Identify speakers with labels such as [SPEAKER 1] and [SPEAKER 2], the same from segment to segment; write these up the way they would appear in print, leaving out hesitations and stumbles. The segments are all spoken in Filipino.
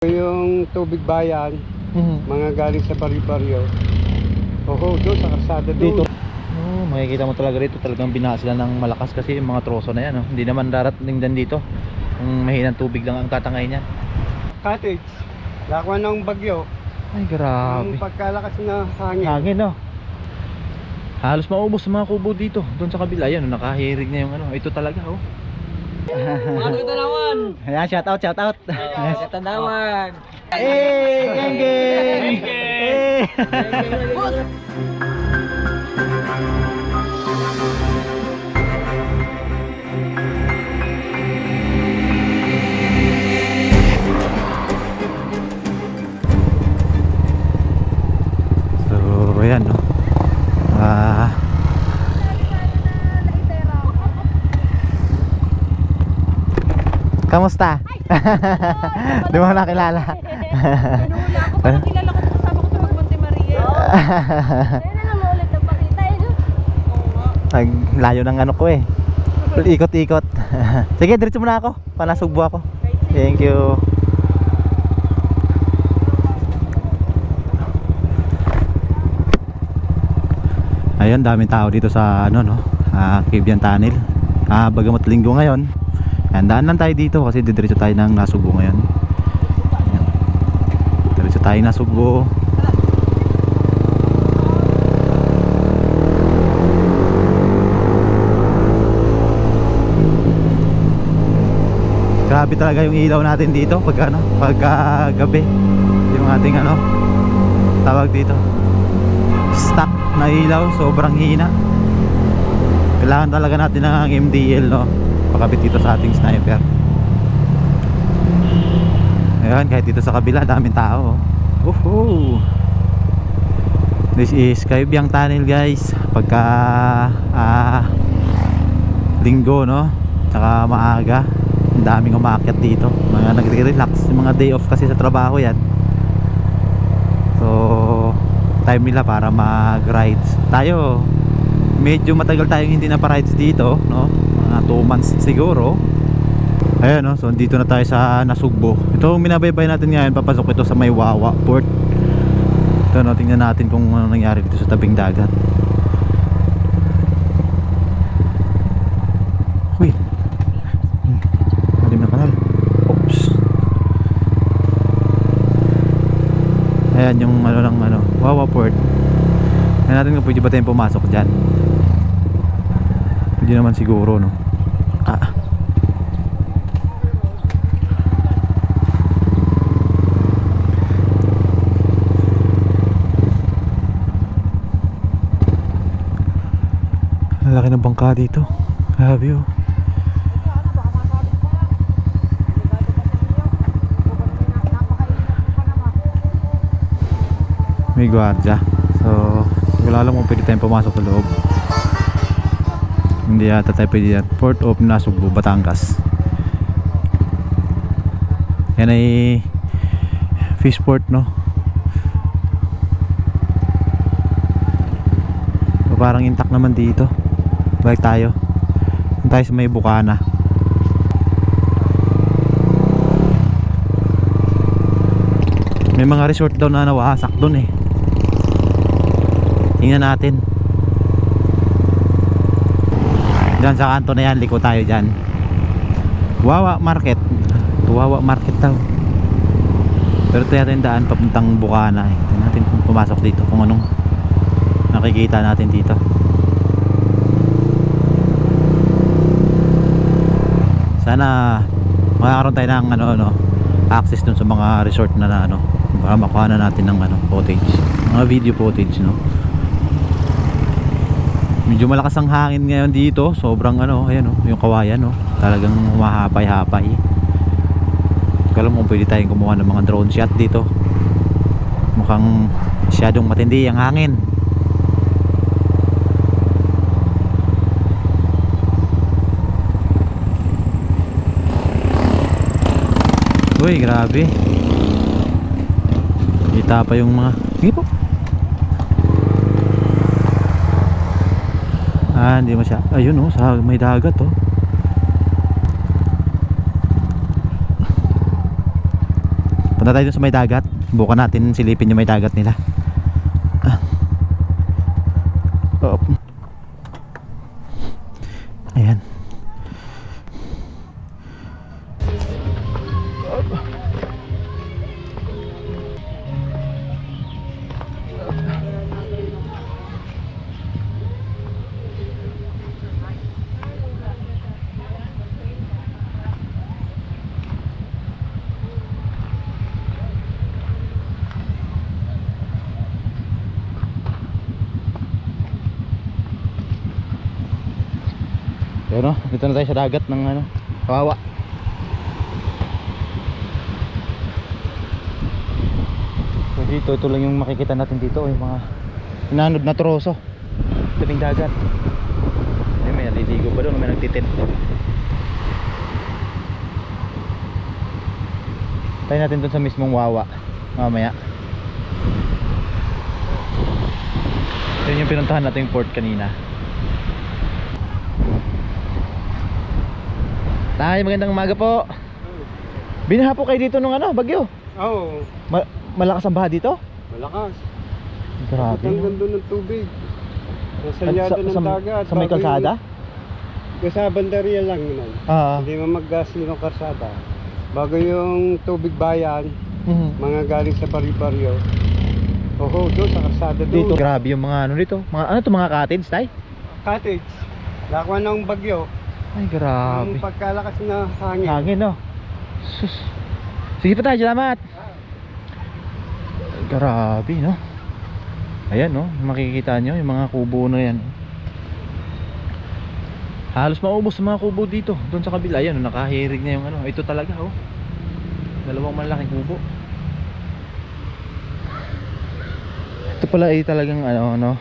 [SPEAKER 1] Yung tubig bayan, mga galing sa baryo-baryo. Doon sa kalsada
[SPEAKER 2] Dito.
[SPEAKER 1] doon.
[SPEAKER 2] Oh, makikita mo talaga rito, talagang binaha sila ng malakas kasi yung mga troso na yan, oh. Hindi naman darating din dito. Yung mahinang tubig lang ang tatangay niyan.
[SPEAKER 1] Cottage, lakwa ng bagyo.
[SPEAKER 2] Ay, grabe.
[SPEAKER 1] Ang pagkalakas na hangin.
[SPEAKER 2] Hangin, no. Halos maubos sa mga kubo dito. Doon sa kabila, yan, oh, nakahirig na yung ano. Ito talaga, oh.
[SPEAKER 3] Mga Tanawan!
[SPEAKER 2] Ayan, shout out, shout out.
[SPEAKER 3] Sa Tanawan!
[SPEAKER 2] Hey, geng geng. Hey. So, ayan, no. Kamusta? Di mo nakilala.
[SPEAKER 4] Pinula ako, parang kilala ko kasama ko ito mag-Monte Maria. Ayun na naman ulit ang pakita eh, no?
[SPEAKER 2] Layo ng ano ko eh. Ikot-ikot. Sige, diretso muna ako. Panasugbo ako. Thank you. Ayun, daming tao dito sa ano, no, Kibian Tunnel. Bagamat linggo ngayon, daan lang tayo dito kasi diretso tayo ng Nasugbo ngayon. Ayan. Diretso tayo Nasugbo. Grabe talaga yung ilaw natin dito pagka gabi. Yung ating ano, tawag dito, stock na ilaw, sobrang hina. Kailangan talaga natin ng MDL, no, pakabit dito sa ating sniper. Ayan, kahit dito sa kabila daming tao. Woohoo! This is Kibian Tunnel, guys. Pagka linggo, no, saka maaga, ang daming umaakyat dito, mga nagre-relax, yung mga day off kasi sa trabaho yan. So time nila para mag-rides. Tayo medyo matagal tayong hindi na pa-rides dito, no, mga 2 months siguro. Ayan, no, so dito na tayo sa Nasugbo. Ito minabaybay natin ngayon, papasok ito sa may Wawa Port. Ito, no, tingnan natin kung ano nangyari dito sa tabing dagat. Uy, malim na kanal. Oops. Ayan yung ano lang, ano, Wawa Port. Tingnan natin kung pwede ba tayong pumasok dyan. Hindi naman siguro, no. Ang laki ng bangka dito. Grabe, oh. May gwardiya. So wala lang kung pwede tayong pumasok sa loob. Hindi yata tayo pwede yan. Port of Nasugbo, Batangas. Yan ay fish port, no. So, parang intact naman dito. Balik tayo. Tayo sa may Bukana. May mga resort daw na nawasak doon eh. Tingnan natin. Diyan sa kanto na yan, liko tayo dyan. Wawa Market. Wawa Market daw. Pero tayo rin daan papuntang Bukana eh. Tingnan natin kung pumasok dito, kung anong nakikita natin dito. Sana makakaroon tayo ng ano, access dun sa mga resort na ano, para makuha na natin ng ano, footage, mga video footage, no. Medyo malakas ang hangin ngayon dito, sobrang ano, ayan, no, yung kawayan, no, talagang humahapay-hapay. Kala mo pwede tayong kumuha ng mga drone shot dito. Mukhang masyadong matindi ang hangin. Uy, grabe. Kita pa yung mga, sige po. Hindi mo siya. Ayun, oh, sa may dagat, oh. Punta tayo dun sa may dagat. Bukan natin silipin yung may dagat nila. Oh. Ayan. Yun, no? Dito na tayo sa dagat ng ano, Kawawa. So dito, ito lang yung makikita natin dito, yung mga inanod na troso tabing dagat. Ay, may naliligo pa doon, may nagtitent. Tayo natin doon sa mismong Wawa mamaya. Ito yung pinuntahan natin yung port kanina. Tay, magandang umaga po. Binaha po kayo dito nung ano, bagyo.
[SPEAKER 1] Oo.
[SPEAKER 2] Malakas ang baha dito?
[SPEAKER 1] Malakas.
[SPEAKER 2] Grabe.
[SPEAKER 1] Hanggang doon ng tubig. Nasa
[SPEAKER 2] At
[SPEAKER 1] yado ng dagat.
[SPEAKER 2] sa may kalsada?
[SPEAKER 1] Sa bandarya lang yun. Hindi mo mag-gas ng kalsada. Bago yung tubig bayan, mga galing sa pari-paryo. Oo, doon sa kalsada doon.
[SPEAKER 2] Dito, grabe yung mga ano dito. Mga ano to, mga cottage, tay?
[SPEAKER 1] Cottage. Lakwa ng bagyo.
[SPEAKER 2] Ay, grabe.
[SPEAKER 1] Ang pagkalakas na hangin.
[SPEAKER 2] Hangin, no? Sus. Sige pa tayo, salamat. Grabe, no? Ayan, no? Makikita nyo yung mga kubo na yan. Halos maubos ang mga kubo dito. Doon sa kabila, yan, nakahirig na yung ano. Ito talaga, oh. Dalawang malaking kubo. Ito pala ay talagang ano, no?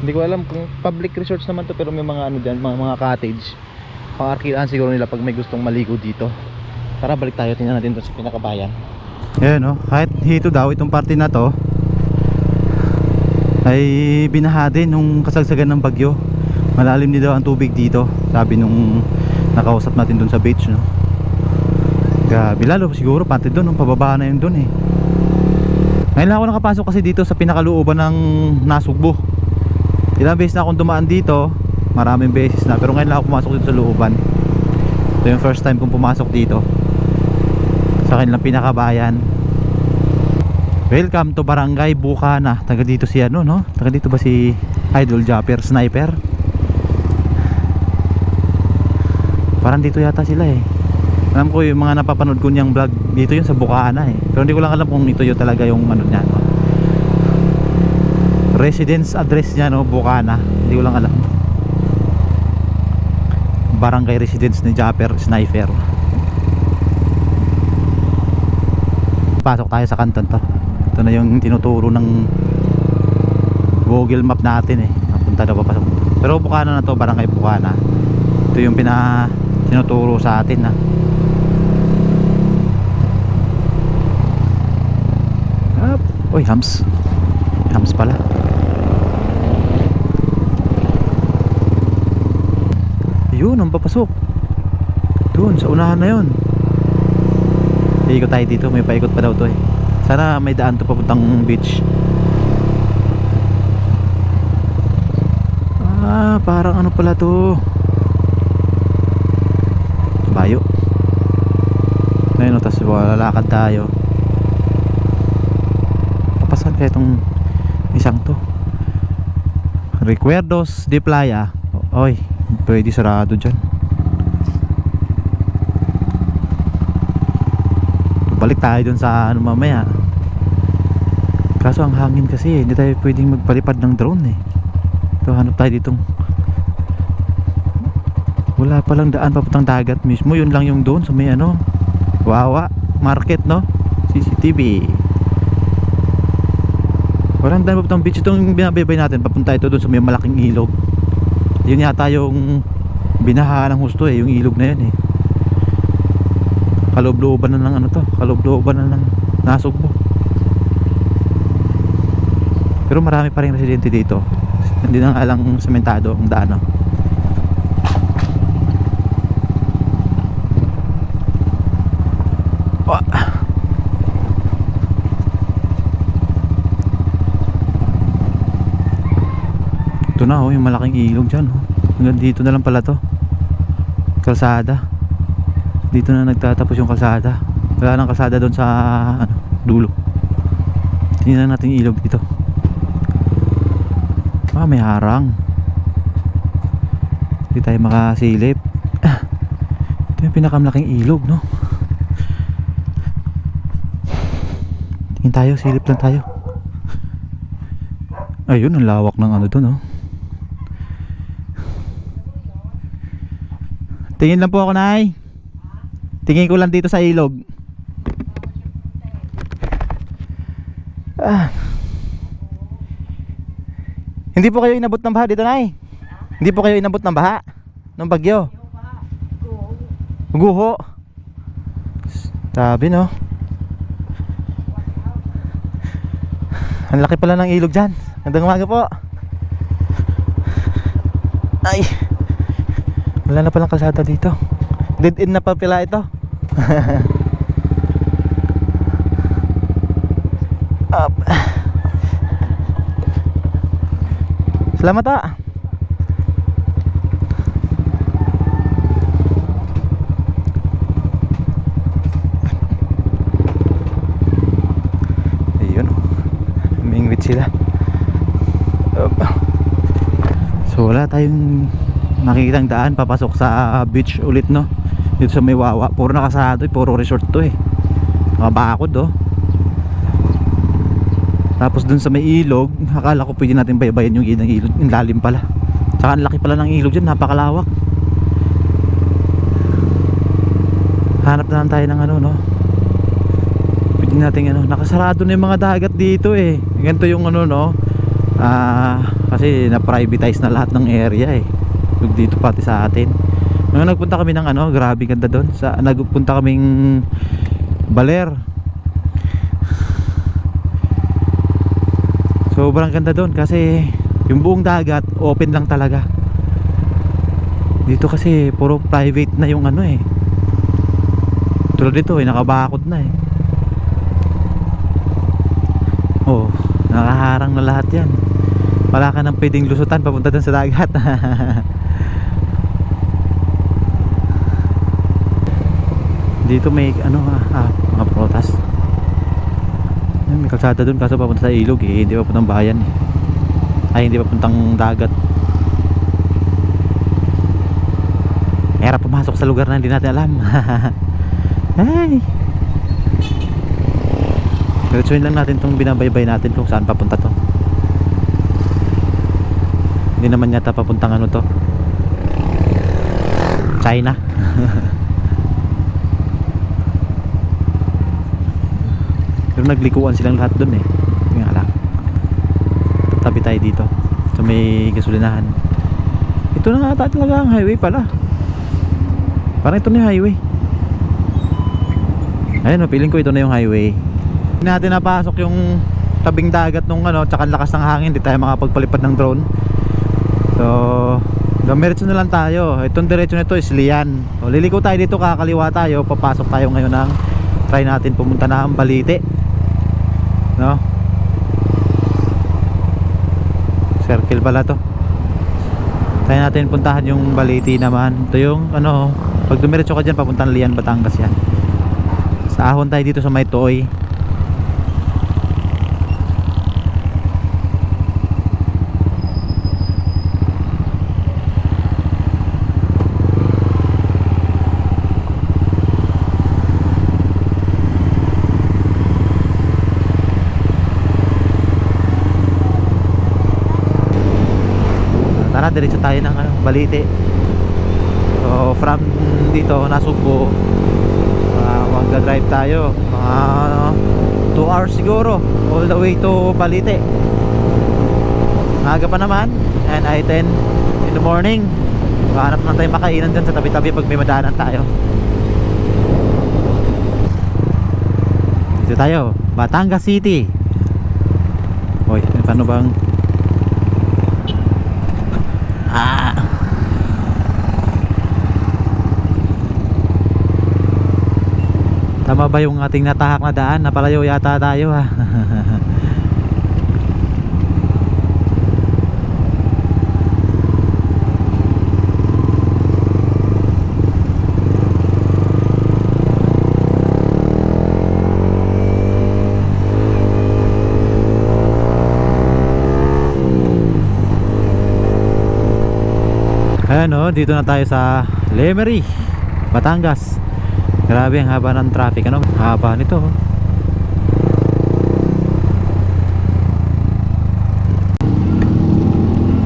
[SPEAKER 2] Hindi ko alam kung public resorts naman to, pero may mga ano dyan, mga cottage. Pang-arkilaan siguro nila pag may gustong maligo dito. Tara, balik tayo, tingnan natin doon sa pinakabayan. Ayan, no? Kahit hito daw itong parte na to ay binaha din nung kasagsagan ng bagyo. Malalim din daw ang tubig dito, sabi nung nakausap natin doon sa beach, no? Grabe, lalo siguro pati doon, nung pababa na yun doon eh. Ngayon lang ako nakapasok kasi dito sa pinakalooban ng Nasugbu. Ilang beses na akong dumaan dito, maraming beses na, pero ngayon lang ako pumasok dito sa looban. Ito yung first time kong pumasok dito sa kanilang pinakabayan. Welcome to Barangay Bukana. Taga dito si ano, no? Taga dito ba si Idol Japper Sniper? Parang dito yata sila eh. Alam ko yung mga napapanood ko niyang vlog dito yun sa Bukana eh. Pero hindi ko lang alam kung ito yun talaga yung ano niya, no? Residence address niya, no? Bukana. Hindi ko lang alam. Barangay residence ni Japper Sniper. Pasok tayo sa kanton to. Ito na yung tinuturo ng Google Map natin eh. Napunta na papasok. Pero Bukana na to, Barangay Bukana. Ito yung tinuturo sa atin, ha. Uy, hams. Hams pala. Yun, ang papasok. Doon, sa unahan na yun. Iikot tayo dito, may paikot pa daw to eh. Sana may daan to papuntang beach. Parang ano pala to. Bayo. Ngayon, tapos lalakad tayo. Papasan kaya itong isang to. Recuerdos de Playa. Oy, pwede sarado dyan. Balik tayo dun sa ano mamaya. Kaso ang hangin kasi hindi tayo pwedeng magpalipad ng drone eh. So hanap tayo ditong wala palang daan papuntang dagat mismo. Yun lang yung doon sa may ano Wawa Market, no? CCTV. Walang daan papuntang beach. Itong binabaybay natin papunta ito doon sa may malaking ilog. Yun yata yung binaha ng husto eh. Yung ilog na yun eh. Kaloob-looban na ng ano to, kaloob-looban na ng Nasugbu. Pero marami pa rin residente dito. Hindi na nga lang sementado ang daan, no? Ito na oh, yung malaking ilog dyan oh. Hanggang dito na lang pala to. Kalsada. Dito na nagtatapos yung kalsada. Wala nang kalsada doon sa ano, dulo. Tingnan natin yung ilog dito. May harang. Hindi tayo makasilip. Ito yung pinakamalaking ilog, no? Tingin tayo, silip lang tayo. Ayun, ang lawak ng ano doon, no? Tingin lang po ako, Nay. Tingin ko lang dito sa ilog. Hindi po kayo inabot ng baha dito, Nay? Hindi po kayo inabot ng baha ng bagyo? Guho. Sabi, no? Ang laki pala ng ilog dyan. Gandang umaga po. Ay, wala na palang kalsada dito. Dead end na pa pala ito. Up. Salamat ah. Ayun, umingwit sila. Up. So wala tayong makikitang daan papasok sa beach ulit, no? Dito sa may Wawa, puro nakasarado, puro resort to eh. Nakabakod oh. Tapos dun sa may ilog, akala ko pwede natin baybayin yung ilog, yung lalim pala. Tsaka ang laki pala ng ilog dyan, napakalawak. Hanap na lang tayo ng ano, no? Pwede natin ano, nakasarado na yung mga dagat dito eh. Ganito yung ano, no? Kasi na-privatize na lahat ng area eh. Dito pati sa atin. Nung nagpunta kami ng ano, grabe ganda doon. Nagpunta kaming Baler. Sobrang ganda doon kasi yung buong dagat open lang talaga. Dito kasi puro private na yung ano eh. Tulad dito eh, nakabakod na eh. Oh, nakaharang na lahat yan. Wala ka nang pwedeng lusutan papunta dun sa dagat. Dito may ano mga protas. May kalsada dun kaso papunta sa ilog eh, hindi papuntang bayan eh. Ay, hindi papuntang dagat. Era pumasok sa lugar na hindi natin alam. Ay, diretsuhin lang natin tong binabaybay natin kung saan papunta to. Hindi naman yata papuntang ano to, China. Pero naglikuan silang lahat dun eh. Nga lang, tatabi tayo dito sa may gasolinahan. Ito na nga talaga ang highway pala. Parang ito na yung highway. Ayun, feeling ko ito na yung highway. Hindi natin napasok yung tabing dagat nung ano, tsaka lakas ng hangin, hindi tayo makapagpalipad ng drone. So dumiretso na lang tayo. Itong diretso nito is Lian. So liliko tayo dito, kakaliwa tayo, papasok tayo ngayon ng try natin pumunta na ang Balite, no? Circle pala to. Try natin puntahan yung Balite naman. Ito yung ano, pag dumiretso ka dyan papuntang Lian, Batangas yan. Sa ahon tayo dito sa may Toy. Tara, diretso tayo ng ano, Balite. So from dito Nasugbo, magdadrive tayo mga 2 hours siguro all the way to Balite. Maaga pa naman, and I-10 in the morning. Hanap na tayo makainan dyan sa tabi-tabi pag may madaanan tayo. Dito tayo, Batangas City. Hoy, paano bang tama ba yung ating natahak na daan? Napalayo yata tayo ha. Ayan o, dito na tayo sa Lemery, Batangas. Grabe ang haba ng traffic, ano? Haba nito.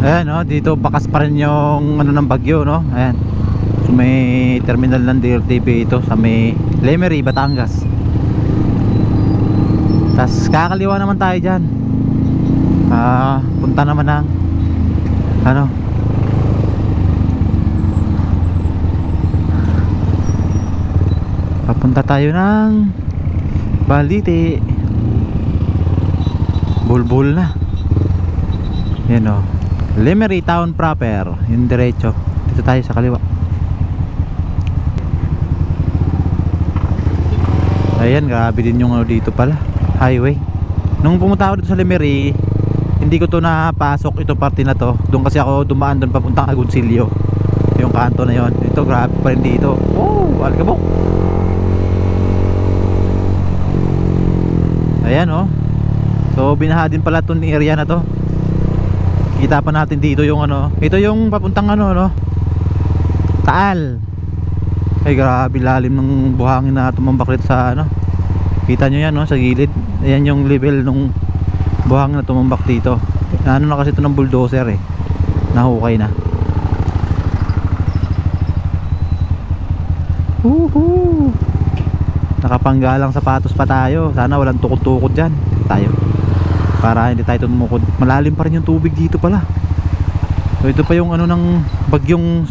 [SPEAKER 2] Ayan o, dito bakas pa rin yung ano ng bagyo, no? Ayan. So may terminal ng DRTP ito sa may Lemery, Batangas. Tas kakaliwa naman tayo dyan. Punta naman ng ano, papunta tayo ng Balite. Bulbul na. Yan o, Lemery town proper. Yung diretso. Dito tayo sa kaliwa. Ayan, grabe din yung ano dito pala, highway. Nung pumunta ako dito sa Lemery, hindi ko to napasok ito parte na to. Doon kasi ako dumaan doon papuntang Agoncillo. Yung kanto na yon. Ito grabe pa rin dito. Oh, alkabok. Ayan oh. So binaha din pala itong area na to. Kita pa natin dito yung ano. Ito yung papuntang ano no, Taal. Ay grabe lalim ng buhangin na tumambak dito sa ano. Kita nyo yan no, sa gilid. Ayan yung level nung buhangin na tumambak dito. Ano na kasi ito ng bulldozer eh. Nahukay na. Woohoo! Nakapanggalang sapatos pa tayo. Sana walang tukod-tukod dyan tayo, para hindi tayo tumukod. Malalim pa rin yung tubig dito pala. So ito pa yung ano ng bagyong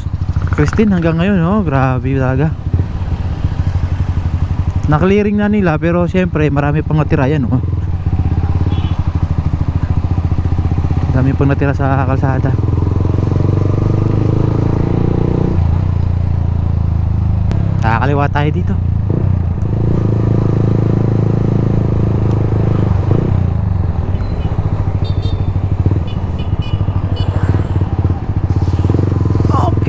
[SPEAKER 2] Christine hanggang ngayon no? Grabe talaga. Na-clearing na nila pero syempre marami pang natira yan no? Marami pang natira sa kalsada. Nakakaliwa tayo dito.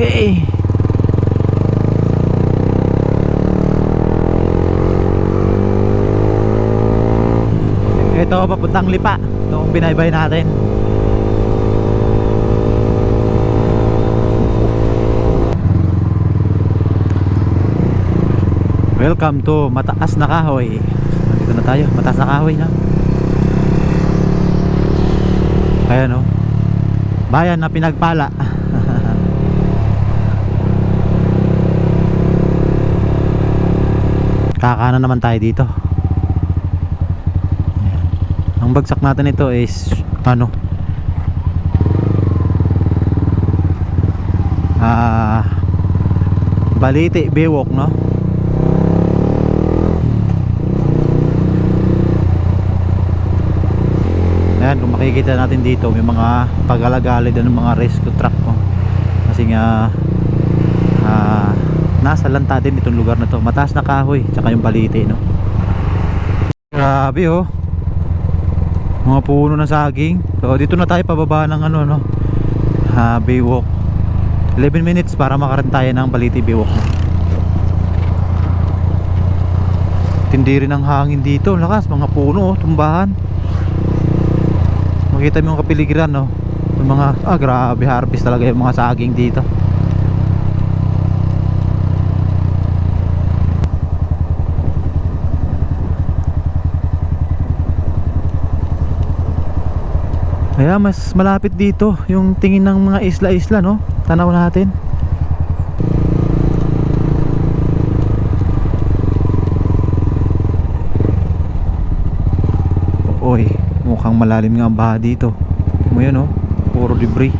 [SPEAKER 2] Okay. Ito papuntang Lipa. Ito ang binaybay natin. Welcome to Mataas na Kahoy. Dito na tayo, Mataas na Kahoy na. Ayan o, bayan na pinagpala. Kakanan naman tayo dito. Ayan. Ang bagsak natin ito is ano, Balite Bewok no. Ayan, kung makikita natin dito may mga pag-alagali din ng mga rescue truck oh. Kasi nga nasa lanta din itong lugar na to. Mataas na Kahoy tsaka yung Balite no. Grabe oh, mga puno ng saging. So dito na tayo pababa ng ano no, Baywalk. 11 minutes para makaran tayo ng Balite Baywalk no. Tindi rin ang hangin dito, lakas, mga puno oh, tumbahan. Makita mo yung kapiligiran no, yung mga grabe harvest talaga yung mga saging dito. Kaya mas malapit dito yung tingin ng mga isla-isla no. Tanaw natin. Oy, mukhang malalim nga ang baha dito. Mo yun no, puro debris.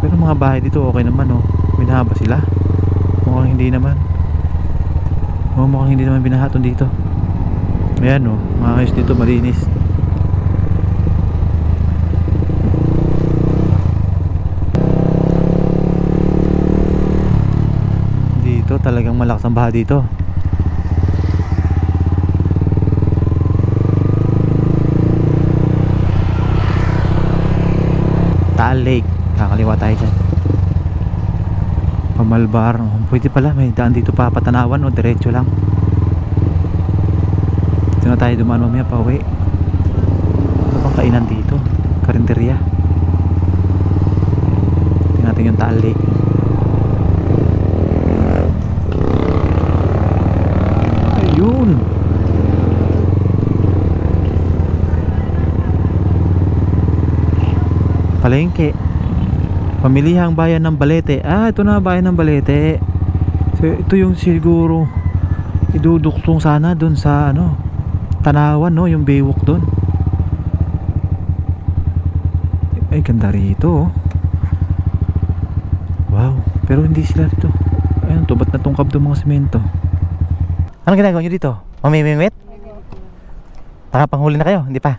[SPEAKER 2] Pero mga bahay dito okay naman no. Binaha ba sila? Mukhang hindi naman. Mukhang hindi naman binahaton dito. Ayan no, maayos dito, malinis. Talagang malakas ang baha dito. Taal Lake, kakaliwa tayo dyan. Pamalbar, pwede pala may daan dito pa Patanawan o diretso lang. Dito na tayo dumaan mamaya pa uwi. Ano bang kainan dito? Karinderya. Tingnan natin yung Taal Lake. Ayun. Palengke. Pamilihang bayan ng Balete. Ah, ito na bayan ng Balete. So, ito yung siguro iduduktong sana doon sa ano, Tanawan, no, yung Baywalk doon. Ay, ganda rito, oh. Wow, pero hindi sila dito. Ayun, tubat na tungkab doon mga semento. Anong ginagawa nyo dito? Mamimimit? Nakapanghuli na kayo? Hindi pa?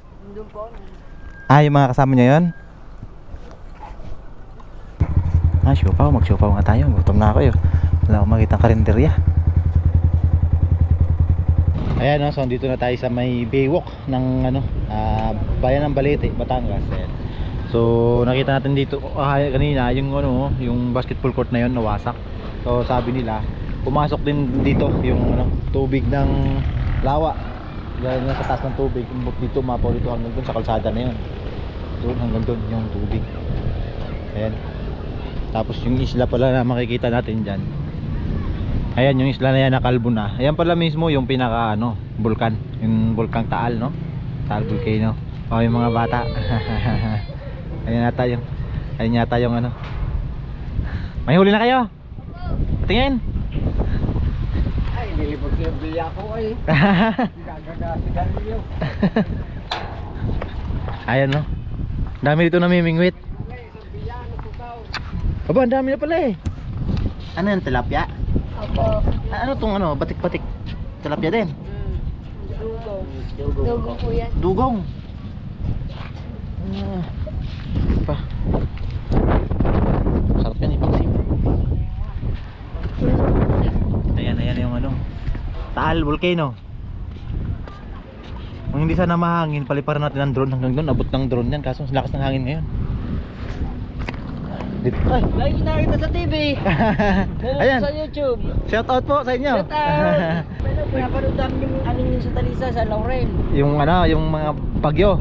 [SPEAKER 2] Ah, yung mga kasama nyo yun? Ah, siopaw. Mag-siopaw nga tayo. Gutom na ako yun. Wala akong makita karinderya. Ayan, no, so dito na tayo sa may Baywalk ng ano, bayan ng Balete, Batangas. Ayan. So nakita natin dito kanina yung ano, yung basketball court na yon nawasak. So sabi nila pumasok din dito yung ano, tubig ng lawa. Dahil nasa taas ng tubig, dito mapaw dito hanggang dun sa kalsada na yon. Doon hanggang dun yung tubig. Ayan. Tapos yung isla pala na makikita natin dyan, ayan yung isla na yan, nakalbo na. Ayan pala mismo yung pinaka ano, bulkan, yung bulkang Taal, no? Taal Volcano. O yung mga bata. Ayan yata yung ano. May huli na kayo? Tingin.
[SPEAKER 1] Ay, nilibot yung bilya ko ay. Gagagasigan niyo.
[SPEAKER 2] Ayan, no? Dami dito namimingwit. Aba, ang dami na pala eh. Ano yan, tilapia?
[SPEAKER 4] Opo.
[SPEAKER 2] Ano tong ano, batik-batik? Tilapia din?
[SPEAKER 4] Dugong. Dugong po yan.
[SPEAKER 2] Dugong. Pa. Sarap yan ipagsipa. Ayan yung ano, Taal Volcano. Kung hindi sana mahangin, paliparan natin ang drone hanggang doon. Abot ng drone yan, kaso lakas ng hangin ngayon. Dito.
[SPEAKER 3] Ay, lagi nakita sa TV.
[SPEAKER 2] Ayan.
[SPEAKER 3] Sa YouTube.
[SPEAKER 2] Shout out po sa inyo.
[SPEAKER 3] Shout out. Pinapanood namin yung ano yung sa Talisa, sa Laurel.
[SPEAKER 2] Yung ano, yung mga bagyo.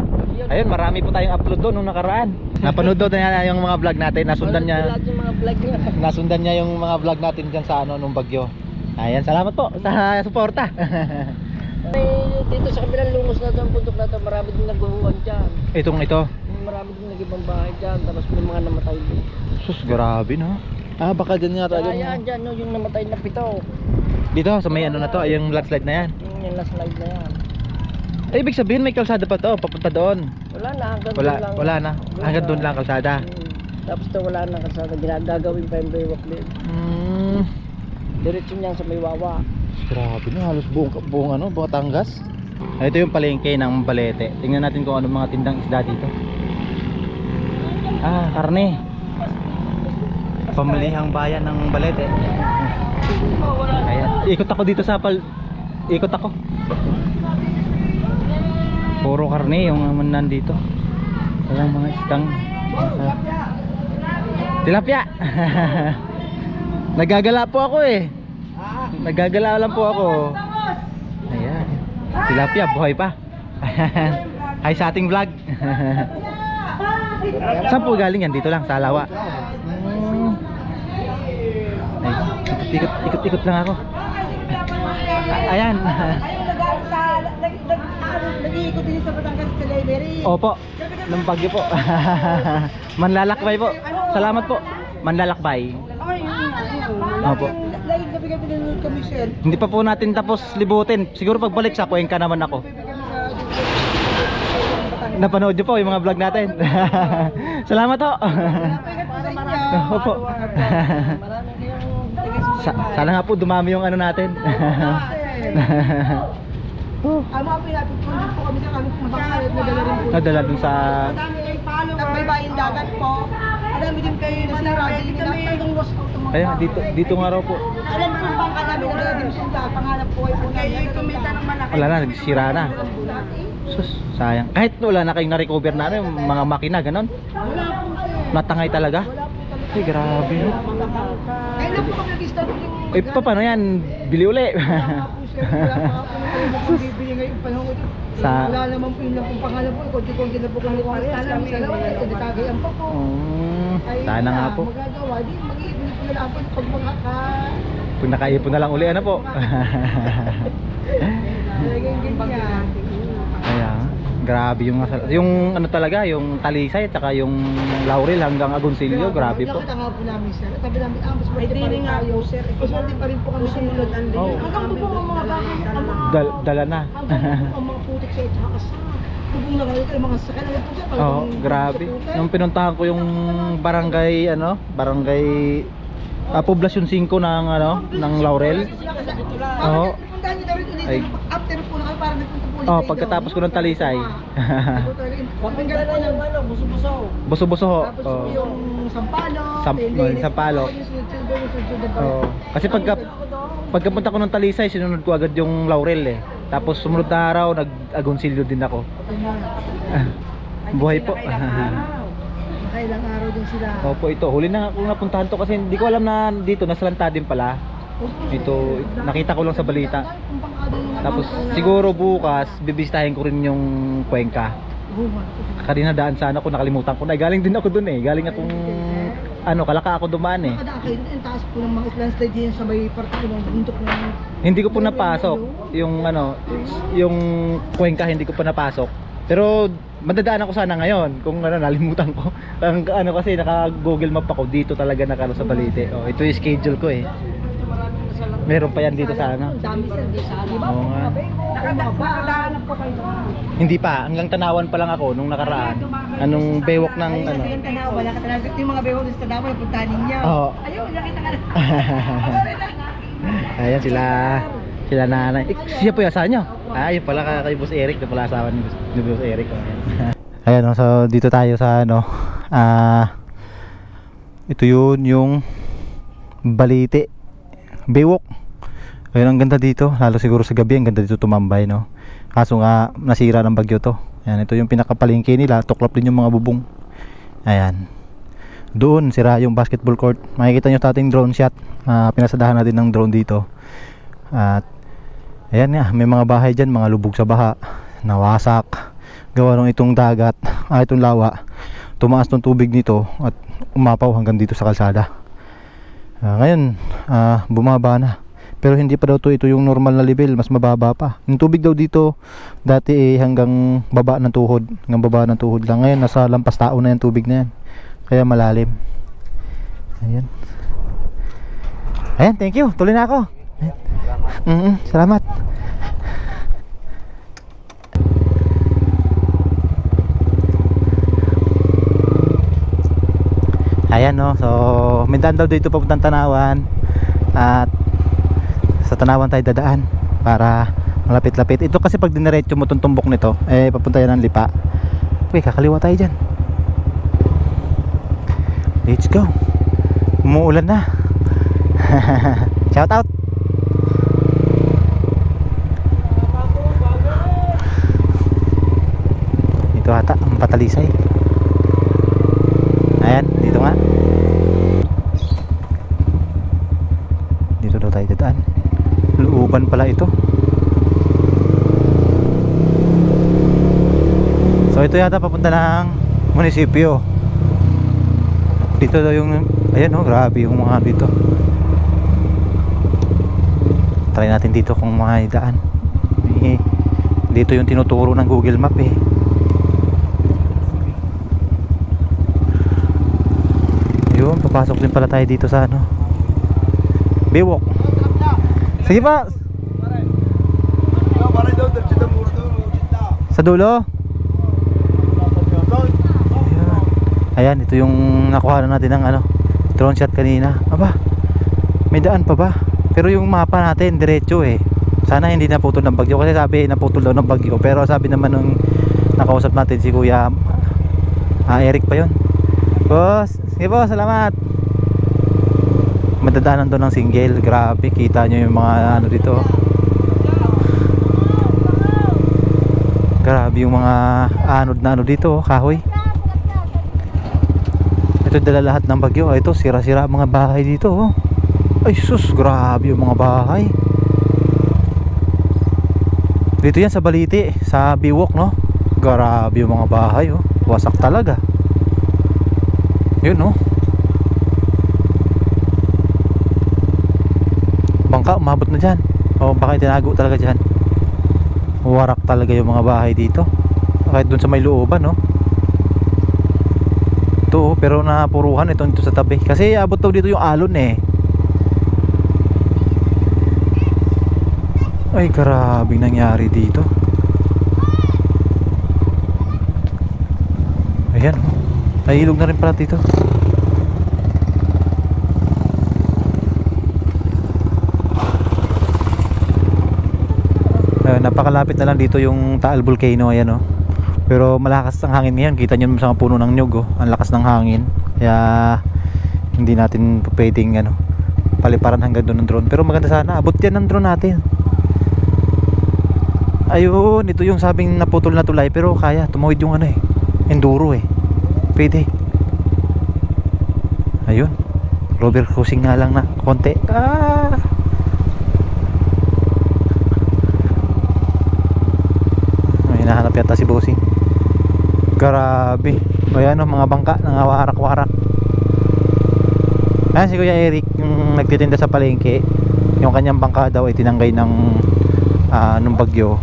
[SPEAKER 2] Ayun, marami po tayong upload doon nung nakaraan. Napanood doon niya yung mga vlog natin, nasundan niya.
[SPEAKER 3] Lahat yung mga vlog niya.
[SPEAKER 2] Nasundan niya yung mga vlog natin diyan sa ano nung bagyo. Ayan, salamat po sa suporta.
[SPEAKER 3] Dito sa kabilang lungos na ito, ang bundok na ito, marami din naghuhuan dyan.
[SPEAKER 2] Ito.
[SPEAKER 3] Marami din nag-ibang bahay dyan, tapos may mga namatay din.
[SPEAKER 2] Sus, grabe no. Ah, baka dyan nga tayo.
[SPEAKER 3] Ayan dyan, no, yung namatay na 7.
[SPEAKER 2] Dito sa may ano na to, yung landslide na yan.
[SPEAKER 3] Yung last slide na yan.
[SPEAKER 2] Eh, ibig sabihin may kalsada pa to, papunta doon.
[SPEAKER 3] Wala na, hanggang doon lang.
[SPEAKER 2] Wala na. Hanggang doon lang kalsada.
[SPEAKER 3] Tapos to wala na kalsada, gagawin pa yung Baywalk din. Diretso niyan sa may Wawa.
[SPEAKER 2] Grabe no, halos buong ano, buong Batangas. Ito yung palengke ng Balete. Tingnan natin kung ano mga tindang isda dito. Ah, karne. Pamilihang bayan ng Balete. Ayan. Ikot ako dito sa ikot ako. Puro karne yung nandito. Walang mga isdang. Tilapia. Nagagala po ako eh. Nagagala lang po ako. Ayan. Tilapia, buhay pa. Hi sa ating vlog. Saan po galing yan? Dito lang, sa Alawa. Ay, ikot-ikot lang ako. Ayan.
[SPEAKER 4] Nag-iikot din sa Batangas sa library.
[SPEAKER 2] Opo, ng Bagyo po. Manlalakbay po. Salamat po. Manlalakbay. Opo.
[SPEAKER 4] Laging gabi-gabi nanonood kami, sir.
[SPEAKER 2] Hindi pa po natin tapos libutin. Siguro pagbalik sa Cuenca naman ako. Napanood niyo po yung mga vlog natin. Salamat po. Opo. Sana nga po dumami yung ano natin.
[SPEAKER 4] Ano ang pinapit po kami sa kami kumakalat na dala rin po.
[SPEAKER 2] Nadala dun sa
[SPEAKER 4] Madami kayong follower. May bayang dagat po. Madami din kayo nasira din kami.
[SPEAKER 2] Kaya dito nga raw po.
[SPEAKER 4] Alam po bang ka namin na din siya pangalap po ay po namin. Kayo kumita naman na.
[SPEAKER 2] Wala na, nagsira na. Sus, sayang. Kahit wala na kayong na-recover na ano, yung mga makina, ganon.
[SPEAKER 4] Wala po sir.
[SPEAKER 2] Natangay talaga. Ay, grabe no.
[SPEAKER 4] Kaya lang po kami nag-start yung...
[SPEAKER 2] Eh, paano yan? Bili uli.
[SPEAKER 4] Wala po sir. Wala pa po naman bibili ngayong panahon.
[SPEAKER 2] Sa...
[SPEAKER 3] Wala naman po yun lang pong pangalan po. Kunti-kunti na po kami parehas. Kami sa lawan. Ito natagayan pa po.
[SPEAKER 2] Sana nga po.
[SPEAKER 3] Magagawa. Di, mag-iipon po na lang po pag makaka...
[SPEAKER 2] Pag nakaipon na lang uli, ano po?
[SPEAKER 3] Talagang ganyan.
[SPEAKER 2] Ayan. Grabe yung ano talaga, yung Talisay at saka yung Laurel hanggang Agoncillo, grabe po.
[SPEAKER 3] Nakita nga po namin sir. Tabi namin, mas pwede pa rin tayo sir. Mas pwede pa rin po kami sumunod.
[SPEAKER 2] Oh.
[SPEAKER 3] Hanggang po po ang mga bagay, ang mga...
[SPEAKER 2] Dala na.
[SPEAKER 3] Hanggang po ang mga putik sa ito. Tubong na kayo tayo, mga sakyan na po sir.
[SPEAKER 2] Oh, grabe. Nung pinuntahan ko yung barangay, barangay Poblasyon 5 ng ng Laurel. Oo.
[SPEAKER 3] Puntahan nyo daw rin ulit.
[SPEAKER 2] Ay.
[SPEAKER 3] After po na kayo, parang nagpunta po ulit.
[SPEAKER 2] Oh, pagkatapos ko ng Talisay.
[SPEAKER 3] Kapanggal po ng buso-buso.
[SPEAKER 2] Buso-buso ho.
[SPEAKER 3] Tapos
[SPEAKER 2] Oh.
[SPEAKER 3] yung Sampalo.
[SPEAKER 2] Sampalo. Oh. Kasi pagkapunta ko ng Talisay, sinunod ko agad yung Laurel eh. Tapos sumunod na araw, nag-Agoncillo din ako. Buhay po.
[SPEAKER 3] Kailang araw din sila.
[SPEAKER 2] Opo, ito. Huli na ako napuntahan to kasi hindi ko alam na dito, nasalanta din pala. Ito, nakita ko lang sa balita. Tapos siguro bukas, bibisitahin ko rin yung Cuenca. Kanina daan sana ako, nakalimutan ko na. Galing din ako dun eh. Galing akong, Kalaka ako dumaan eh.
[SPEAKER 3] Nakadaan kayo din, ang taas po ng mga landslide din sa may parte ng bundok ng...
[SPEAKER 2] Hindi ko po napasok. Yung Cuenca hindi ko pa napasok. Pero madadaan ako sana ngayon kung nalimutan ko. Kasi naka-Google Map ako dito talaga sa Balite. Oh, ito yung schedule ko eh. Meron pa yan dito sa
[SPEAKER 3] Ang dami sir, di sa ba?
[SPEAKER 2] Oo nga.
[SPEAKER 3] Nakadaan po kayo.
[SPEAKER 2] Hindi pa, hanggang Tanawan pa lang ako nung nakaraan. Anong bewok ng
[SPEAKER 3] Yung Tanawan, nakatanagot yung mga bewok sa Tanawan, puntahan ninyo.
[SPEAKER 2] Oo.
[SPEAKER 3] Ayun, nakita ka na.
[SPEAKER 2] Ayan sila nanay. Siya po yung asawa nyo? Ayun pala kay Boss Eric. Ito pala asawa ni Boss Eric. Ayan, so dito tayo sa ito yun yung Balite Bewok. Ayun, ang ganda dito. Lalo siguro sa gabi, ang ganda dito tumambay, no? Kaso nga, nasira ng bagyo to. Ayan, ito yung pinakapalengke nila. Tuklap din yung mga bubong. Ayan. Doon, sira yung basketball court. Makikita nyo sa ating drone shot. Pinasadahan natin ng drone dito. At ayan nga, may mga bahay dyan, mga lubog sa baha, nawasak, gawa ng itong dagat, itong lawa, tumaas ng tubig nito at umapaw hanggang dito sa kalsada. Ngayon, bumaba na, pero hindi pa daw ito yung normal na level, mas mababa pa. Yung tubig daw dito dati hanggang baba ng tuhod, lang. Ngayon nasa lampas tao na yung tubig na yan, kaya malalim. Ayan, thank you, tuloy na ako. Salamat. Ayan, no. So may daan daw dito papuntang Tanawan. At sa Tanawan tayo dadaan para malapit-lapit. Ito kasi pag diniretso mo itong tumbok nito, papunta yan ng Lipa. Okay, kakaliwa tayo dyan. Let's go. Umuulan na. Shout out. Ito ata ang Patalisay. Ayan, dito nga. Dito daw tayo dadaan. Looban pala ito. So ito yata papunta ng munisipyo. Dito daw yung, ayan oh, grabe yung mga dito. Try natin dito kung mga daan. Dito yung tinuturo ng Google Map eh. Yun, papasok din pala tayo dito sa Bewok. Sige pa. Sa dulo. Ayan, ito yung nakuha na natin ng drone shot kanina. Aba, may daan pa ba? Pero yung mapa natin diretso eh. Sana hindi naputol ng bagyo, kasi sabi naputol daw ng bagyo. Pero sabi naman nung nakausap natin si Kuya Eric pa yun. Boss, sige po, salamat. Madadaanan doon ng single. Grabe, kita nyo yung mga dito. Grabe yung mga anod na dito, kahoy. Ito dala lahat ng bagyo. Ito, sira-sira mga bahay dito. Ay sus, grabe yung mga bahay. Dito yan sa Balite, sa Biwok, no? Grabe yung mga bahay, oh. Wasak talaga. Yun, no? Bangka, umabot na dyan. O baka itinago talaga dyan. Warak talaga yung mga bahay dito. Kahit dun sa may looban, no? Ito, oh, pero napuruhan ito sa tabi. Kasi abot daw dito yung alon, eh. Ay, grabing nangyari dito. Ayan, oh. Nahilog na rin pala dito. Napakalapit na lang dito yung Taal Volcano. Ayan, oh. Pero malakas ang hangin ngayon. Kita nyo sa mga puno ng nyug, oh. Ang lakas ng hangin. Kaya hindi natin pwedeng paliparan hanggang doon ng drone. Pero maganda sana, abot yan ng drone natin. Ayun, ito yung sabing naputol na tulay. Pero kaya, tumawid yung enduro, eh. Pwede. Ayun, rover cruising nga lang na konti. May hinahanap yata si Bossing. Grabe. Ayan, mga bangka nangawarak-warak. Ayan si Kuya Eric, yung nagtitinda sa palengke. Yung kanyang bangka daw ay tinanggay ng nung bagyo.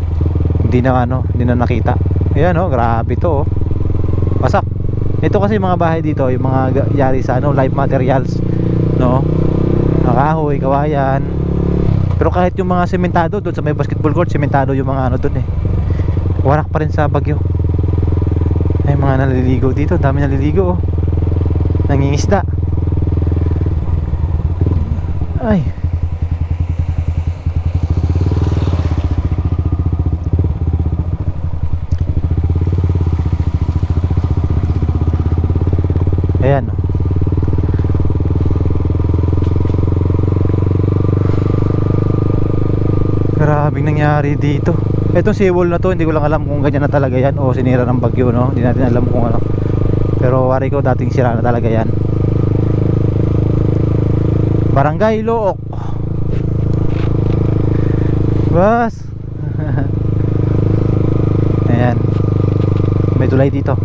[SPEAKER 2] Hindi na nakita. Ayan, grabe to, oh. Wasak. Ito kasi mga bahay dito, yung mga yari sa live materials, no? Kahoy, kawayan. Pero kahit yung mga sementado doon sa may basketball court, sementado yung mga doon, eh. Warak pa rin sa bagyo. Ay, mga naliligo dito, dami naliligo, oh. Nangingisda. Ay. Ayan, oh. Grabing nangyari dito. Itong seawall na to, hindi ko lang alam kung ganyan na talaga yan o sinira ng bagyo, no? Hindi natin alam kung ano. Pero wari ko dating sira na talaga yan. Barangay Look. Bas. Ayan. May tulay dito.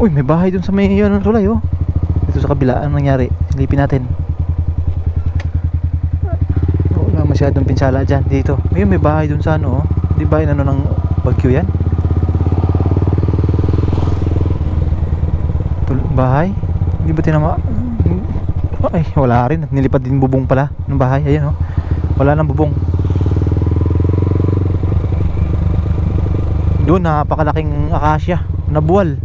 [SPEAKER 2] Uy, may bahay dun sa may tulay, oh. Dito sa kabila, anong nangyari? Silipin natin. Wala masyadong pinsala dyan. Dito, ayun, may bahay dun sa oh. Di ba ng bagyo yan? Bahay? Di ba tinama? Ay, wala rin. Nilipad din bubong pala ng bahay. Ayan, oh. Wala nang bubong. Doon, napakalaking akasya na buwal.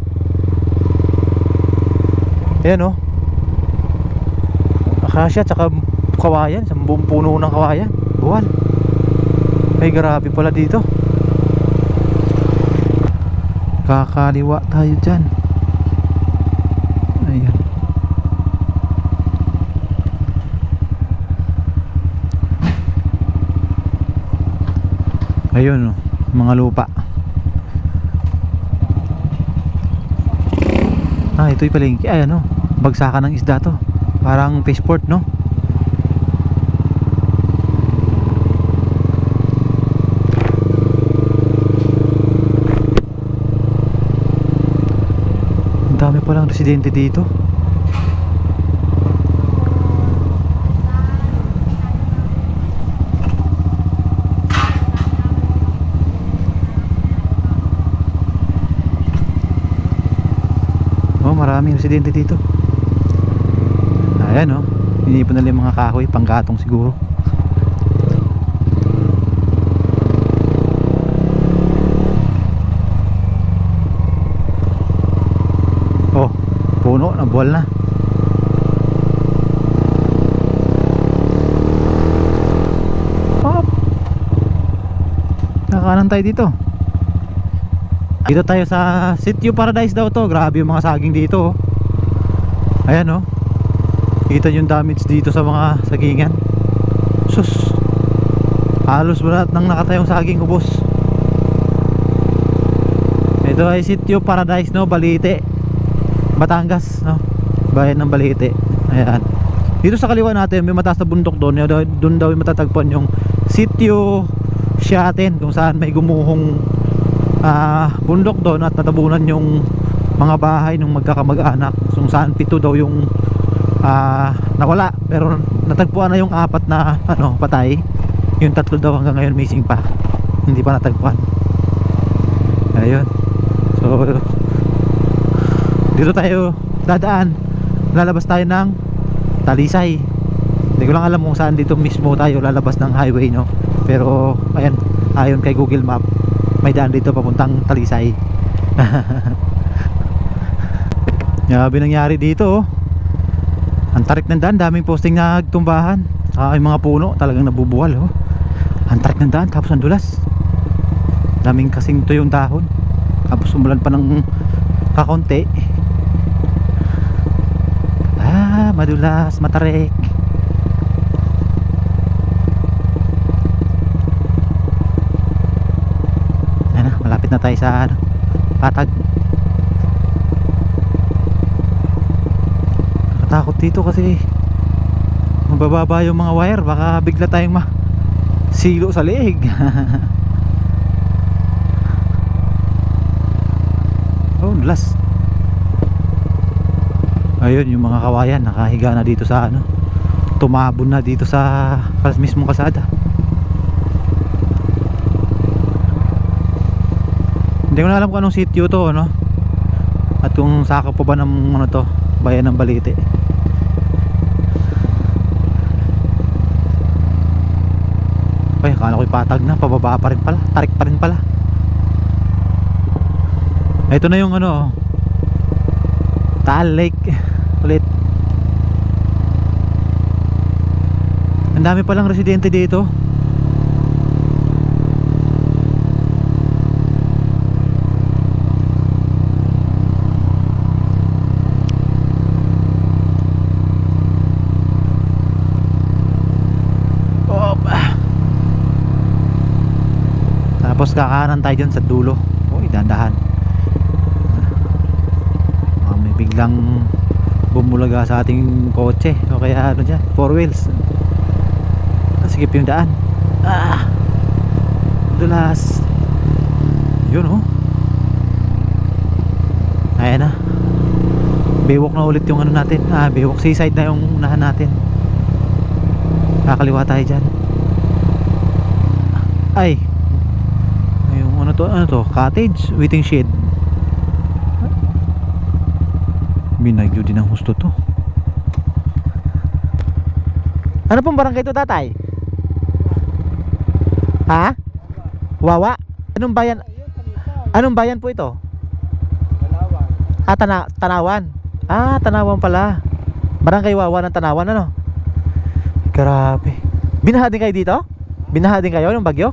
[SPEAKER 2] Ayan, oh. Akasya tsaka kawayan, sa buong puno ng kawayan, buwal. Ay, grabe pala dito. Kakaliwa tayo dyan. Ayan. Ayun, oh, mga lupa. Ito'y palengke. Ay, bagsakan ng isda to. Parang fishport, no? Ang dami palang residente dito. Maraming residente dito. Ayan, oh. Inipon nila yung mga kahoy, panggatong siguro. Oh, puno, nabuwal na. Oh. Nakakanan tayo dito. Dito tayo sa Sitio Paradise daw to. Grabe yung mga saging dito, oh. Ayan, oh. Kita yung damage dito sa mga sagingan. Sus, halos lahat ng nakatayong saging ubos. Ito ay Sitio Paradise, no? Balite, Batangas, no? Bayan ng Balite. Ayan. Dito sa kaliwa natin may mataas na bundok doon. Doon daw yung matatagpuan yung sitio Siaten, kung saan may gumuhong bundok doon at natabunan yung mga bahay ng magkakamag-anak, kung saan 7 daw yung nawala, pero natagpuan na yung 4 na patay. Yung 3 daw hanggang ngayon missing pa, hindi pa natagpuan. Ayun, so dito tayo dadaan, lalabas tayo ng Talisay. Hindi ko lang alam kung saan dito mismo tayo lalabas ng highway, no? Pero ayan, ayon kay Google Map, may daan dito papuntang Talisay. Grabe nangyari dito, oh. Ang tarik ng daan, daming posting na nagtumbahan. Saka yung mga puno talagang nabubuwal, oh. Ang tarik ng daan, tapos ang dulas. Daming kasing tuyong dahon, tapos umulan pa ng kakonti. Madulas, matarik. Ayan na, malapit na tayo sa Patag. Nakatakot dito kasi mabababa yung mga wire, baka bigla tayong silo sa leeg. Oh, dulas. Ayun yung mga kawayan, nakahiga na dito sa tumabon na dito sa mismong kalsada. Hindi ko na alam kung anong sitio to, no? At kung sakop pa ba ng to, bayan ng Balite. Ay, akala ko'y Patag na, pababa pa rin pala, tarik pa rin pala. Ito na yung Taal Lake ulit. Ang dami palang residente dito. Tapos kakanan tayo dyan sa dulo. Uy, dahan-dahan. May biglang bumulaga sa ating kotse o kaya dyan, 4 wheels. Nasikip yung daan. Dulas. Yun, oh. Ayan na. Baywalk na ulit yung natin. Baywalk seaside na yung unahan natin. Kakaliwa tayo dyan. Ay, yung ano to, cottage, waiting shed. Binagyo din ang husto to. Ano pong barangay to, tatay? Ha? Wawa? Anong bayan? Anong bayan po ito? Tanawan. Tanawan pala. Barangay Wawa ng Tanawan, ano? Grabe. Binaha din kayo dito? Binaha din kayo ng bagyo?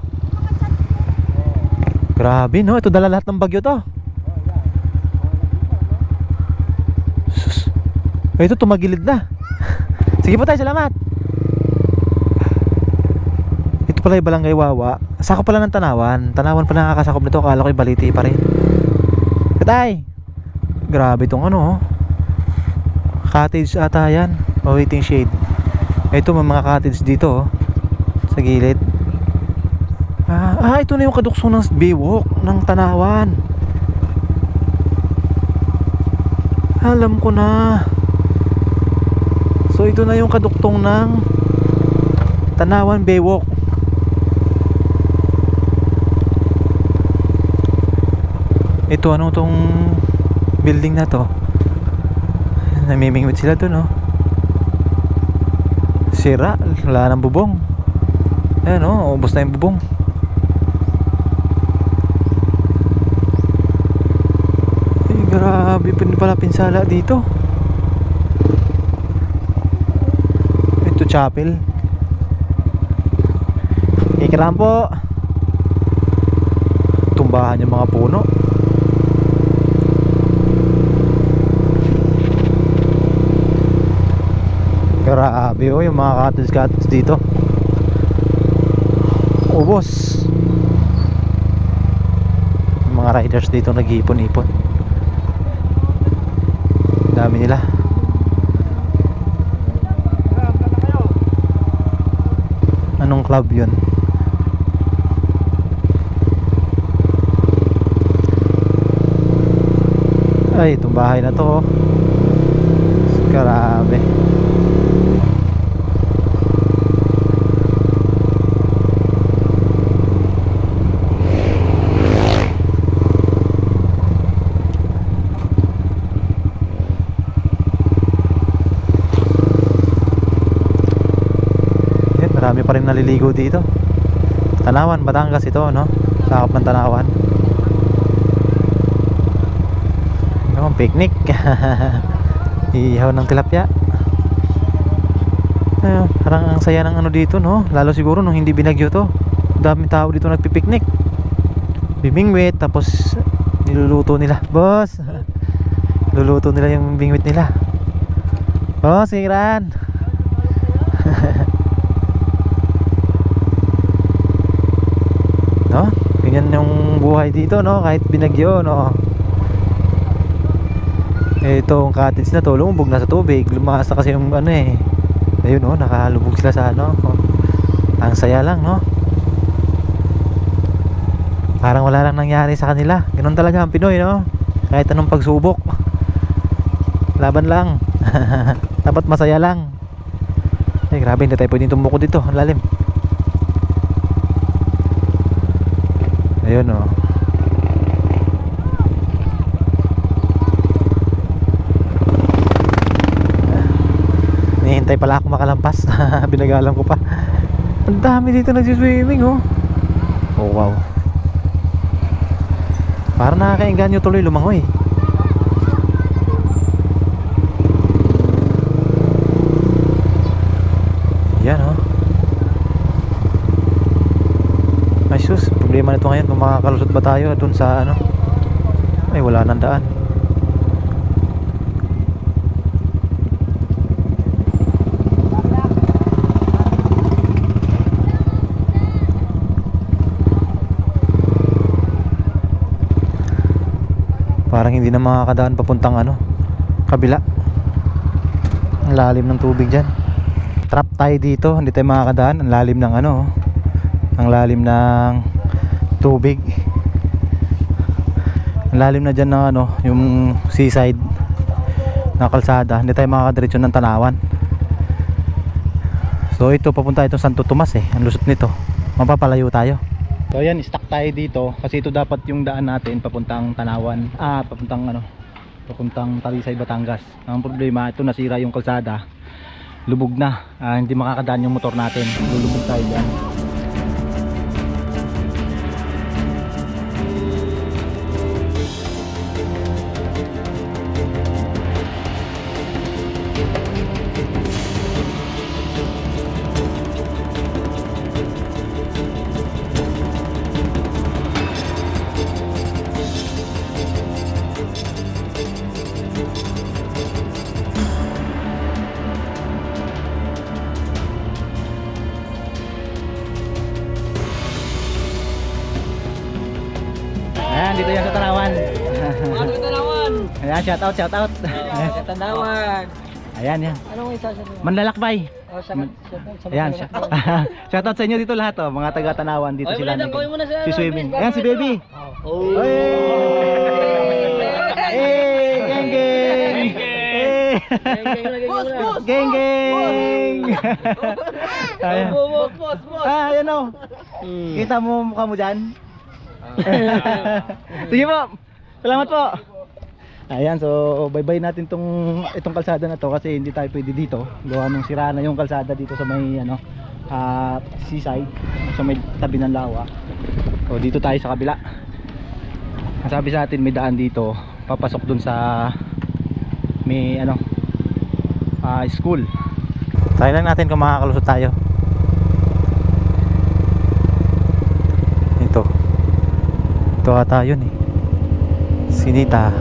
[SPEAKER 2] Grabe, no? Ito dala lahat ng bagyo to. Sus. Ito tumagilid na. Sige po tayo, salamat. Ito pala yung Barangay Wawa. Sakop pala ng Tanawan. Tanawan pala nakakasakop nito. Akala ko'y Balite pa rin. Katay. Grabe itong cottage ata yan. Waiting shade. Ito may mga cottage dito, oh. Sa gilid. Ito na yung kaduksong ng baywalk ng Tanawan. Alam ko na. So ito na yung kaduktong ng Tanawan Baywalk. Ito ano tong building na to? Namimingwit sila dun, oh. Sira, wala ng bubong. Ayan, oh, ubos na yung bubong. Ay, grabe pala pinsala dito. Ito chapel. Ikiram po. Tumbahan yung mga puno. Grabe, oh, yung mga cottage dito. Ubos. Yung mga riders dito nag-iipon-ipon. Dami nila. Anong club yun? Ay, itong bahay na to, oh. Grabe. Yan, marami pa rin naliligo dito. Tanawan, Batangas ito, no? Sakop ng Tanawan. Ano, picnic. Ihaw ng tilapia. Ayun, parang ang saya ng ano dito, no? Lalo siguro nung hindi binagyo to. Daming tao dito nagpipiknik. Bibingwit, tapos niluluto nila. Boss! Luluto nila yung bingwit nila. Boss, Iran! No? Ganyan yung buhay dito, no? Kahit binagyo, no? Itong cottage na to, lumubog na sa tubig. Lumakas na kasi yung ano eh. Ayun, no? Nakalubog sila sa ano. Ang saya lang, no? Parang wala lang nangyari sa kanila. Ganun talaga ang Pinoy, no? Kahit anong pagsubok, laban lang. Dapat masaya lang. Ay, grabe, hindi tayo pwedeng tumuko dito. Ang lalim. Ayun, oh. Nihintay pala ako makalampas. Binagalan ko pa. Ang dami dito nagsiswimming, oh. Oh, wow. Parang nakakainganyo tuloy lumangoy. Yan, oh. Ay sus, problema nito ngayon kung makakalusot ba tayo dun sa ano. Ay, wala nang daan. Parang hindi na makakadaan papuntang ano, kabila. Ang lalim ng tubig dyan. Trap tayo dito, hindi tayo makakadaan. Ang lalim ng ano, ang lalim ng tubig. Ang lalim na dyan ng ano, yung seaside na kalsada. Hindi tayo makakadiretso ng Tanawan. So ito, papunta itong Santo Tomas eh. Ang lusot nito, mapapalayo tayo. So ayan, stuck tayo dito kasi ito dapat yung daan natin papuntang Tanawan. Papuntang Talisay, Batangas. Ang problema, ito nasira yung kalsada. Lubog na, hindi makakadaan yung motor natin. Lulubog tayo dyan. Ayan, dito yan sa Tanawan.
[SPEAKER 3] Mga Tanawan!
[SPEAKER 2] Ayan, shout out.
[SPEAKER 3] Sa Tanawan!
[SPEAKER 2] Ayan, yan.
[SPEAKER 3] Anong isa sa mga?
[SPEAKER 2] Manlalakbay.
[SPEAKER 3] Oh, sa
[SPEAKER 2] Ayan, shout out sa inyo dito lahat, oh. Mga taga Tanawan dito sila.
[SPEAKER 3] Gawin mo na
[SPEAKER 2] Si swimming. Ayan, si Baby.
[SPEAKER 3] Oh!
[SPEAKER 2] Hey, geng geng. Geng geng. Ayan.
[SPEAKER 3] Boss!
[SPEAKER 2] Ayan, oh. Kita mo mukha mo dyan? Sige po. Salamat po. Ayan, so bye-bye natin itong kalsada na to kasi hindi tayo pwede dito. Gawa nung sira na yung kalsada dito sa may ano, seaside, sa may tabi ng lawa. So dito tayo sa kabila. Ang sabi sa atin may daan dito, papasok dun sa may ano, school. Try lang natin kung makakalusot tayo. Ito ata yun eh, Sinita.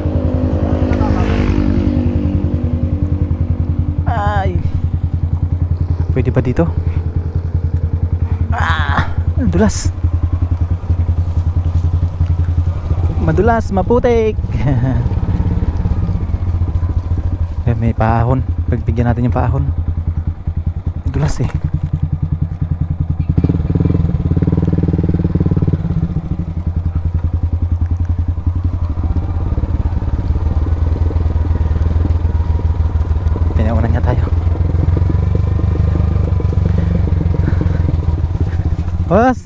[SPEAKER 2] Ay, pwede ba dito? Madulas. Madulas, maputik. May paahon, pagbigyan natin yung paahon. Madulas eh.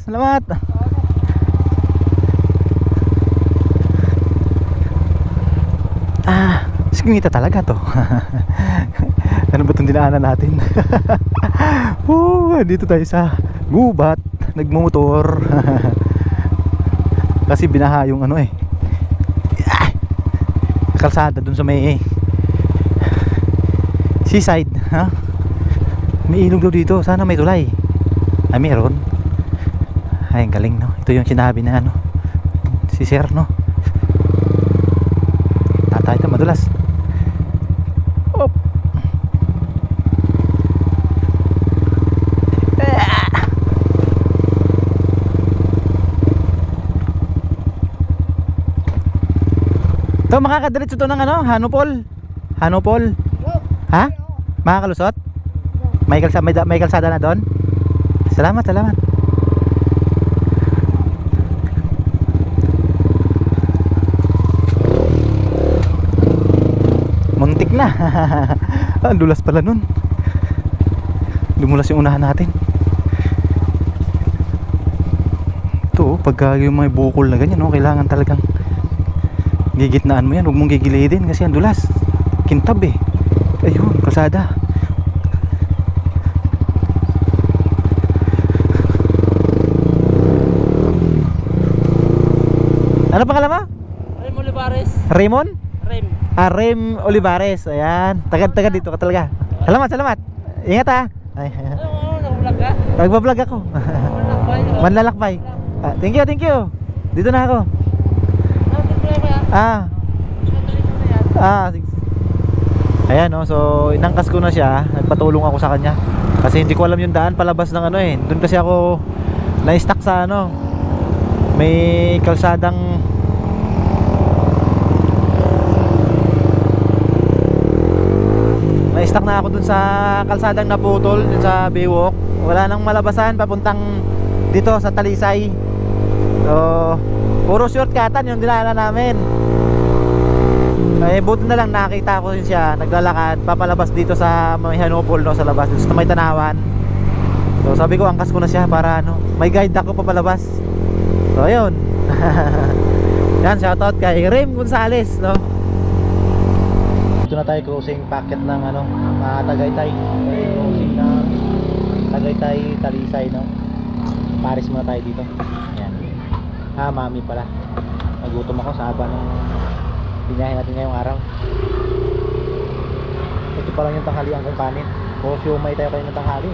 [SPEAKER 2] Salamat. Singita talaga to. Ano ba itong dinaanan natin? Dito tayo sa gubat. Nagmumotor. Kasi binaha yung ano eh, kalsada dun sa may seaside, ha? May ilog daw dito. Sana may tulay. Ay, meron. Ay, ang galing, no? Ito yung sinabi na ano, si Sir, no? Tatay ito, madulas. Op. Ito, makakadiretso to ng ano, Hanupol. Hanupol. Ha? Makakalusot? May kalsada na doon? Salamat, salamat. Muntik na. Ang dulas pala nun. Dumulas yung unahan natin. Ito, pagka yung may bukol na ganyan, no, kailangan talagang gigitnaan mo yan. Huwag mong gigilidin kasi ang dulas. Kintab eh. Ayun, kalsada. Ano pangalan mo?
[SPEAKER 3] Rem Olivares.
[SPEAKER 2] Raymond?
[SPEAKER 3] Rem.
[SPEAKER 2] Rem Olivares. Ayan. Taga dito ka talaga. Salamat, salamat. Ingat ha. Ay.
[SPEAKER 3] Nag-vlog ka?
[SPEAKER 2] Nagbablog ako. Manlalakbay. Thank you, thank you. Dito na ako. Sige. Ayan, no. So inangkas ko na siya. Nagpatulong ako sa kanya kasi hindi ko alam yung daan palabas ng ano eh. Doon kasi ako na-stuck sa ano, may kalsadang na-stuck na ako dun sa kalsadang naputol dun sa Baywalk. Wala nang malabasan papuntang dito sa Talisay. So puro shortcutan yung dinaanan namin. Eh buti na lang nakita ko siya naglalakad papalabas dito sa may Hanupol, no, sa labas dito sa may Tanawan. So sabi ko angkas ko na siya para ano, may guide ako papalabas. So ayun. Yan, shoutout kay Rem Gonzales, no. Dito na tayo cruising packet ng ano, Tagaytay. Cruising na Tagaytay, Talisay, no. Paris muna tayo dito. Yan. Mami pala. Nagutom ako sa haba ng binahin natin ngayong araw. Ito pa lang yung tanghalian kong kanin. O siumay tayo kayo ng tanghali.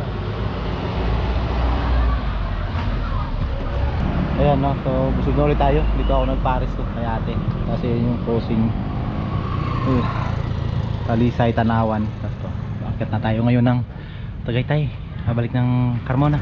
[SPEAKER 2] Ayan, no. So busog na ulit tayo. Dito ako nag-Paris to kay ate. Kasi yung crossing Talisay, Tanawan. Tapos to, bakit na tayo ngayon ng Tagaytay. Balik ng Carmona.